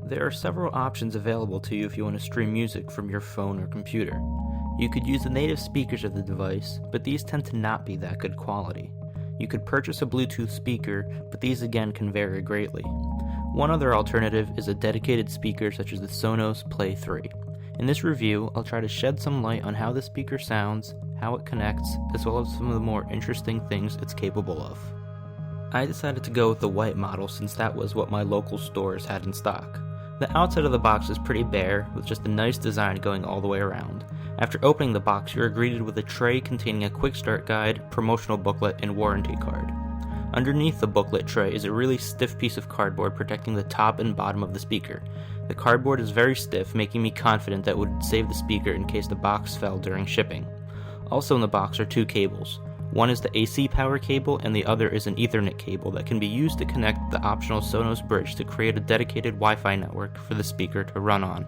There are several options available to you if you want to stream music from your phone or computer. You could use the native speakers of the device, but these tend to not be that good quality. You could purchase a Bluetooth speaker, but these again can vary greatly. One other alternative is a dedicated speaker such as the Sonos Play 3. In this review, I'll try to shed some light on how the speaker sounds, how it connects, as well as some of the more interesting things it's capable of. I decided to go with the white model since that was what my local stores had in stock. The outside of the box is pretty bare, with just a nice design going all the way around. After opening the box, you are greeted with a tray containing a quick start guide, promotional booklet, and warranty card. Underneath the booklet tray is a really stiff piece of cardboard protecting the top and bottom of the speaker. The cardboard is very stiff, making me confident that it would save the speaker in case the box fell during shipping. Also in the box are two cables. One is the AC power cable and the other is an Ethernet cable that can be used to connect the optional Sonos bridge to create a dedicated Wi-Fi network for the speaker to run on.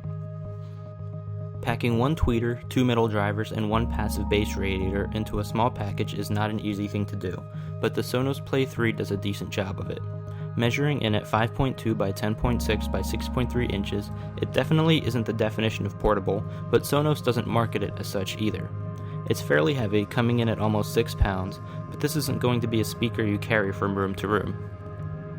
Packing one tweeter, two middle drivers, and one passive bass radiator into a small package is not an easy thing to do, but the Sonos Play 3 does a decent job of it. Measuring in at 5.2 by 10.6 by 6.3 inches, it definitely isn't the definition of portable, but Sonos doesn't market it as such either. It's fairly heavy, coming in at almost 6 pounds, but this isn't going to be a speaker you carry from room to room.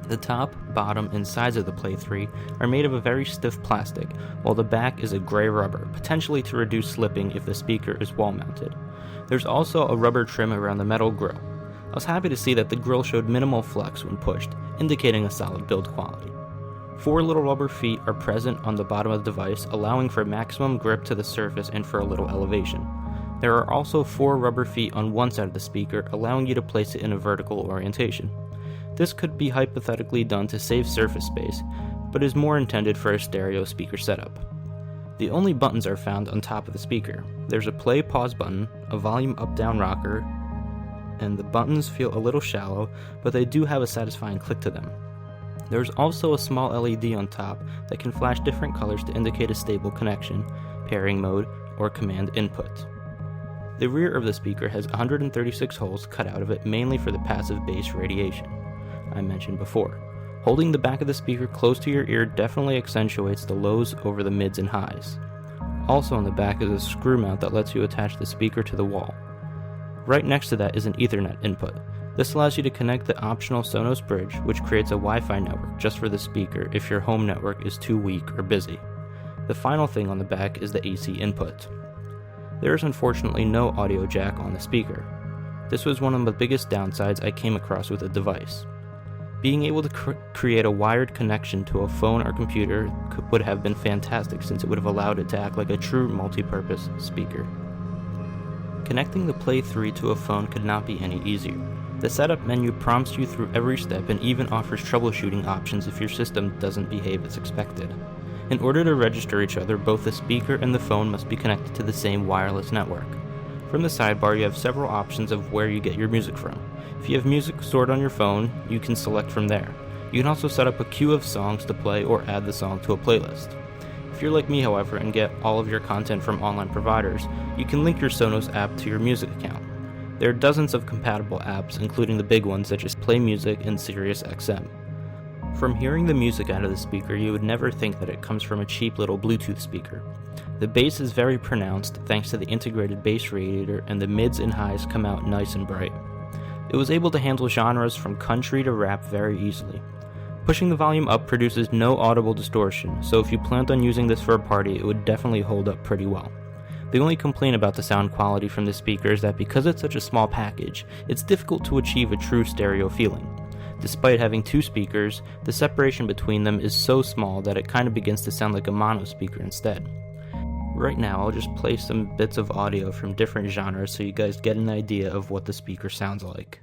The top, bottom, and sides of the Play 3 are made of a very stiff plastic, while the back is a gray rubber, potentially to reduce slipping if the speaker is wall-mounted. There's also a rubber trim around the metal grille. I was happy to see that the grille showed minimal flex when pushed, indicating a solid build quality. 4 little rubber feet are present on the bottom of the device, allowing for maximum grip to the surface and for a little elevation. There are also 4 rubber feet on one side of the speaker, allowing you to place it in a vertical orientation. This could be hypothetically done to save surface space, but is more intended for a stereo speaker setup. The only buttons are found on top of the speaker. There's a play-pause button, a volume up-down rocker, and the buttons feel a little shallow, but they do have a satisfying click to them. There's also a small LED on top that can flash different colors to indicate a stable connection, pairing mode, or command input. The rear of the speaker has 136 holes cut out of it mainly for the passive bass radiation I mentioned before. Holding the back of the speaker close to your ear definitely accentuates the lows over the mids and highs. Also on the back is a screw mount that lets you attach the speaker to the wall. Right next to that is an Ethernet input. This allows you to connect the optional Sonos bridge, which creates a Wi-Fi network just for the speaker if your home network is too weak or busy. The final thing on the back is the AC input. There is unfortunately no audio jack on the speaker. This was one of the biggest downsides I came across with the device. Being able to create a wired connection to a phone or computer would have been fantastic since it would have allowed it to act like a true multi-purpose speaker. Connecting the Play 3 to a phone could not be any easier. The setup menu prompts you through every step and even offers troubleshooting options if your system doesn't behave as expected. In order to register each other, both the speaker and the phone must be connected to the same wireless network. From the sidebar, you have several options of where you get your music from. If you have music stored on your phone, you can select from there. You can also set up a queue of songs to play or add the song to a playlist. If you're like me, however, and get all of your content from online providers, you can link your Sonos app to your music account. There are dozens of compatible apps, including the big ones such as Play Music and SiriusXM. From hearing the music out of the speaker, you would never think that it comes from a cheap little Bluetooth speaker. The bass is very pronounced thanks to the integrated bass radiator, and the mids and highs come out nice and bright. It was able to handle genres from country to rap very easily. Pushing the volume up produces no audible distortion, so if you planned on using this for a party, it would definitely hold up pretty well. The only complaint about the sound quality from the speaker is that because it's such a small package, it's difficult to achieve a true stereo feeling. Despite having 2 speakers, the separation between them is so small that it kind of begins to sound like a mono speaker instead. Right now, I'll just play some bits of audio from different genres so you guys get an idea of what the speaker sounds like.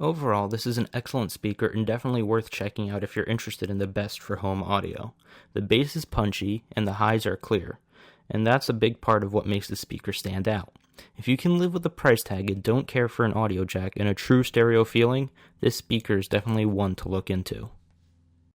Overall, this is an excellent speaker and definitely worth checking out if you're interested in the best for home audio. The bass is punchy and the highs are clear, and that's a big part of what makes the speaker stand out. If you can live with the price tag and don't care for an audio jack and a true stereo feeling, this speaker is definitely one to look into.